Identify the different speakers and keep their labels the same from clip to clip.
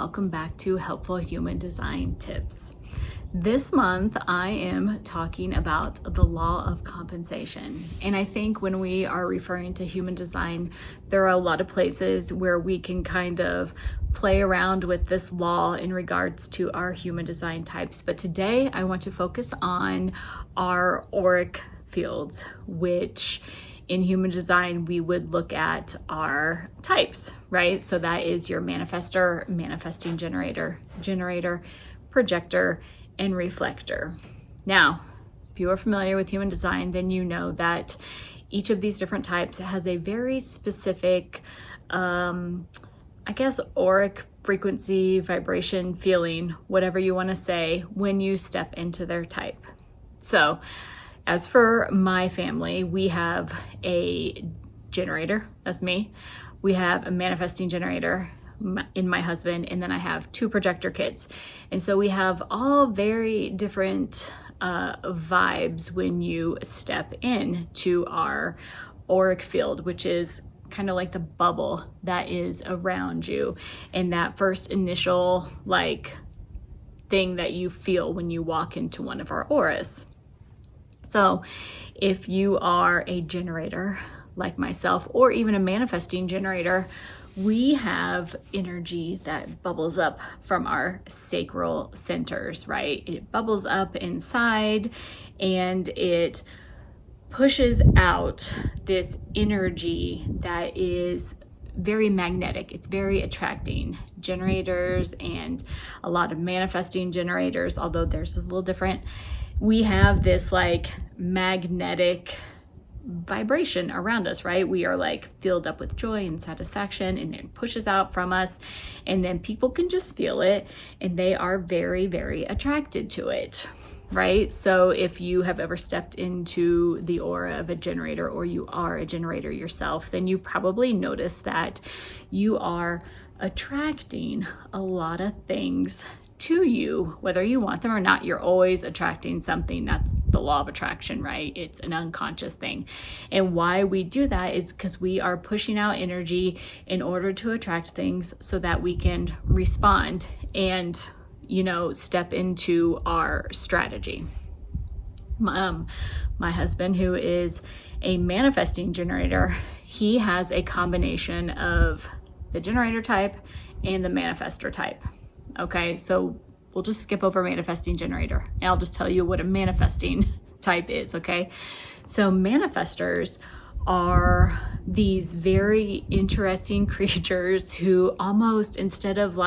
Speaker 1: welcome back to Helpful Human Design Tips. This month I am talking about the law of compensation, and I think when we are referring to human design, there are a lot of places where we can kind of play around with this law in regards to our human design types. But today I want to focus on our auric fields, which in human design, we would look at our types, right? So that is your manifestor, manifesting generator, projector, and reflector. Now, if you are familiar with human design, then you know that each of these different types has a very specific, auric frequency, vibration, feeling, whatever you want to say, when you step into their type. So, as for my family, we have a generator, that's me. We have a manifesting generator in my husband, and then I have two projector kids. And so we have all very different vibes when you step in to our auric field, which is kind of like the bubble that is around you, and that first initial thing that you feel when you walk into one of our auras. So if you are a generator like myself, or even a manifesting generator, we have energy that bubbles up from our sacral centers, right? It bubbles up inside and it pushes out this energy that is very magnetic. It's very attracting. Generators and a lot of manifesting generators, although theirs is a little different, we have this magnetic vibration around us, right? We are filled up with joy and satisfaction, and it pushes out from us, and then people can just feel it, and they are very, very attracted to it, right? So if you have ever stepped into the aura of a generator, or you are a generator yourself, then you probably notice that you are attracting a lot of things to you, whether you want them or not. You're always attracting something. That's the law of attraction, right? It's an unconscious thing. And why we do that is because we are pushing out energy in order to attract things so that we can respond and, step into our strategy. My husband, who is a manifesting generator, he has a combination of the generator type and the manifestor type. Okay, so we'll just skip over manifesting generator, and I'll just tell you what a manifesting type is, okay? So manifestors are these very interesting creatures who almost, instead of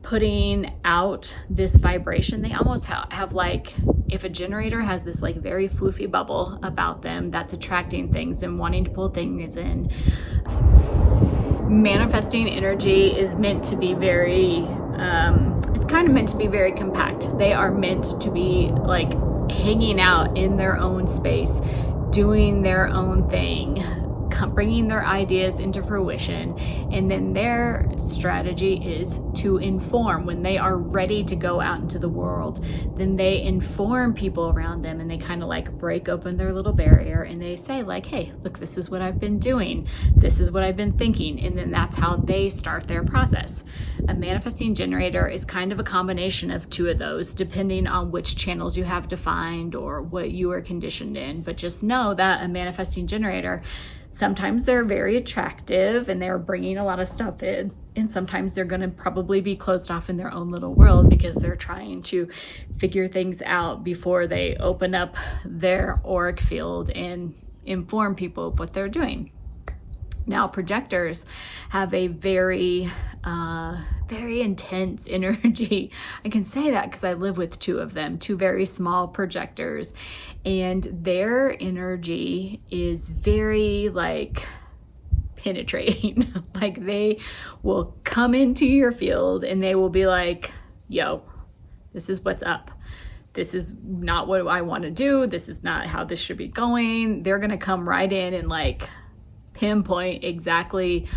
Speaker 1: putting out this vibration, they almost have if a generator has this very floofy bubble about them that's attracting things and wanting to pull things in. Manifesting energy is meant to be very, it's kind of meant to be very compact. They are meant to be hanging out in their own space, doing their own thing, bringing their ideas into fruition, and then their strategy is to inform. When they are ready to go out into the world, then they inform people around them, and they kind of break open their little barrier, and they say hey, look, this is what I've been doing, this is what I've been thinking, and then that's how they start their process. A manifesting generator is kind of a combination of two of those, depending on which channels you have defined or what you are conditioned in. But just know that a manifesting generator, sometimes they're very attractive and they're bringing a lot of stuff in, and sometimes they're going to probably be closed off in their own little world because they're trying to figure things out before they open up their auric field and inform people of what they're doing. Now, projectors have a very intense energy. I can say that because I live with two of them, two very small projectors, and their energy is very penetrating. They will come into your field and they will be yo, this is what's up. This is not what I want to do. This is not how this should be going. They're going to come right in and pinpoint exactly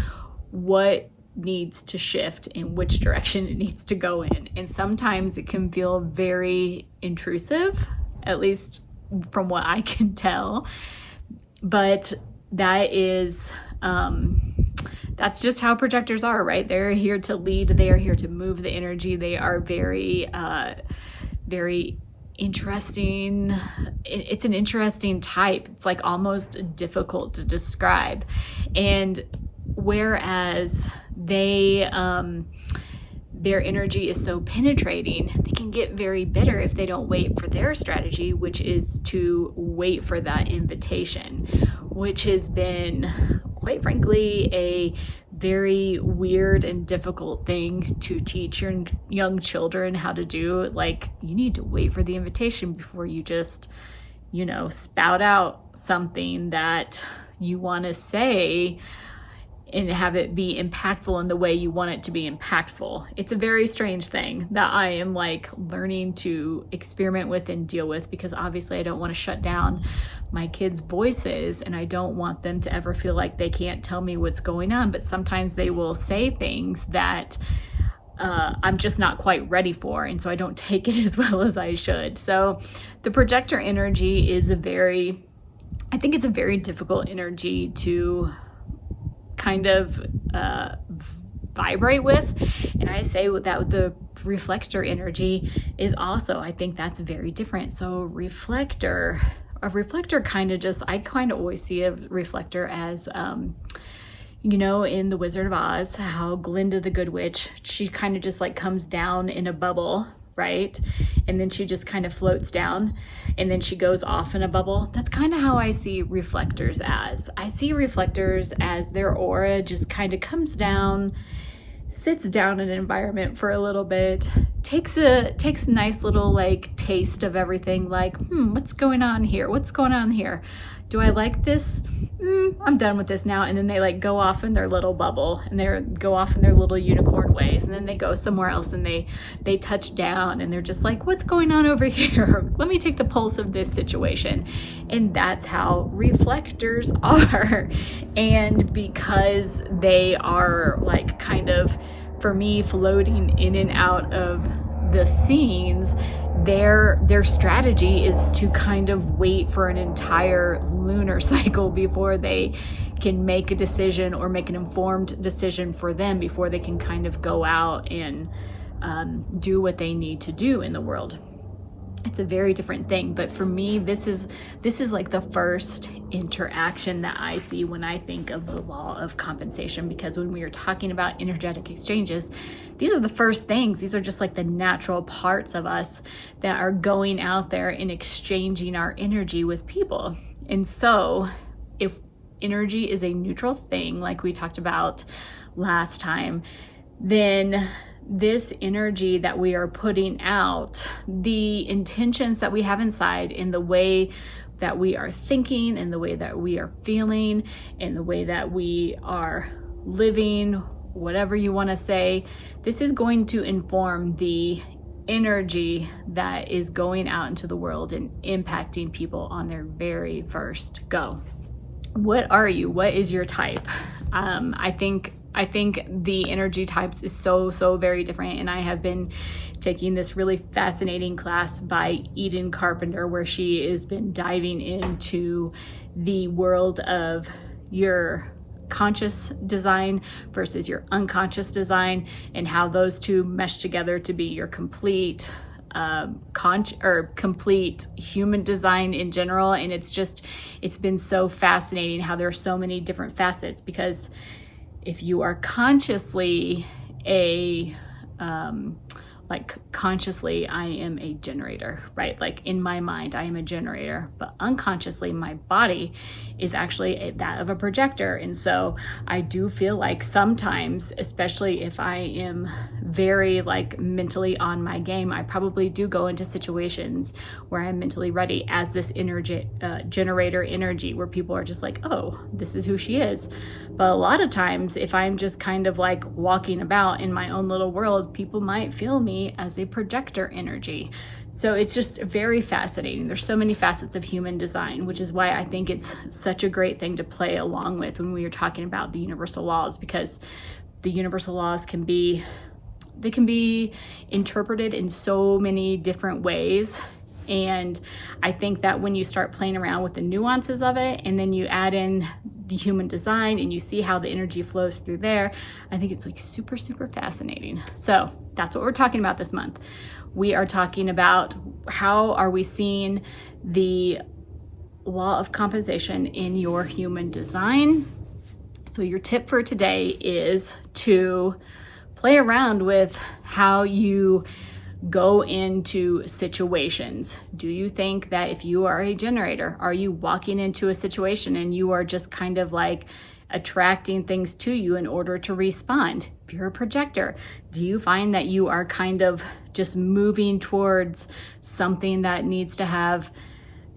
Speaker 1: what needs to shift in which direction it needs to go in. And sometimes it can feel very intrusive, at least from what I can tell. But that is that's just how projectors are, right? They're here to lead. They are here to move the energy. They are very, very interesting. It's an interesting type. It's like almost difficult to describe. And whereas their energy is so penetrating, they can get very bitter if they don't wait for their strategy, which is to wait for that invitation, which has been, quite frankly, a very weird and difficult thing to teach your young children how to do. Like, you need to wait for the invitation before you just, spout out something that you want to say and have it be impactful in the way you want it to be impactful. It's a very strange thing that I am learning to experiment with and deal with, because obviously I don't want to shut down my kids' voices and I don't want them to ever feel like they can't tell me what's going on. But sometimes they will say things that I'm just not quite ready for, and so I don't take it as well as I should. So the projector energy is I think it's a very difficult energy to kind of vibrate with. And I say that the reflector energy is also, I think that's very different. So a reflector kind of I kind of always see a reflector as, in The Wizard of Oz, how Glinda the Good Witch, she kind of just comes down in a bubble, right? And then she just kind of floats down and then she goes off in a bubble. That's kind of how I see reflectors as. I see reflectors as their aura just kind of comes down, sits down in an environment for a little bit, takes a nice little taste of everything, what's going on here? What's going on here? Do I like this? I'm done with this now. And then they go off in their little bubble and they go off in their little unicorn ways. And then they go somewhere else and they touch down and they're just what's going on over here? Let me take the pulse of this situation. And that's how reflectors are. And because they are kind of, for me, floating in and out of the scenes, their strategy is to kind of wait for an entire lunar cycle before they can make a decision or make an informed decision for them, before they can kind of go out and do what they need to do in the world. It's a very different thing, but for me, this is the first interaction that I see when I think of the law of compensation, because when we are talking about energetic exchanges, these are the first things. These are just the natural parts of us that are going out there and exchanging our energy with people. And so if energy is a neutral thing, like we talked about last time, then this energy that we are putting out, the intentions that we have inside, in the way that we are thinking, and the way that we are feeling, and the way that we are living, whatever you want to say, this is going to inform the energy that is going out into the world and impacting people on their very first go. What are you? What is your type? I think the energy types is so very different, and I have been taking this really fascinating class by Eden Carpenter, where she has been diving into the world of your conscious design versus your unconscious design, and how those two mesh together to be your complete complete human design in general. And it's been so fascinating how there are so many different facets, because if you are consciously consciously, I am a generator, right? In my mind, I am a generator, but unconsciously, my body is actually that of a projector. And so I do feel like sometimes, especially if I am very mentally on my game, I probably do go into situations where I'm mentally ready as this generator energy, where people are just oh, this is who she is. But a lot of times, if I'm just kind of walking about in my own little world, people might feel me as a projector energy. So it's just very fascinating. There's so many facets of human design, which is why I think it's such a great thing to play along with when we are talking about the universal laws, because the universal laws can be interpreted in so many different ways. And I think that when you start playing around with the nuances of it, and then you add in the human design and you see how the energy flows through there, I think it's like super, super fascinating. So that's what we're talking about this month. We are talking about how are we seeing the law of compensation in your human design. So your tip for today is to play around with how you go into situations. Do you think that if you are a generator, are you walking into a situation and you are just kind of like attracting things to you in order to respond? If you're a projector, do you find that you are kind of just moving towards something that needs to have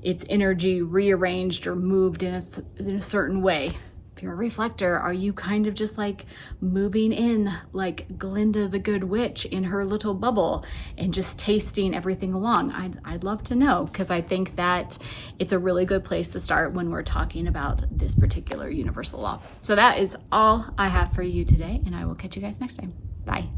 Speaker 1: its energy rearranged or moved in a certain way? If you're a reflector, are you kind of just like moving in like Glinda the Good Witch in her little bubble and just tasting everything along? I'd love to know, because I think that it's a really good place to start when we're talking about this particular universal law. So that is all I have for you today, and I will catch you guys next time. Bye.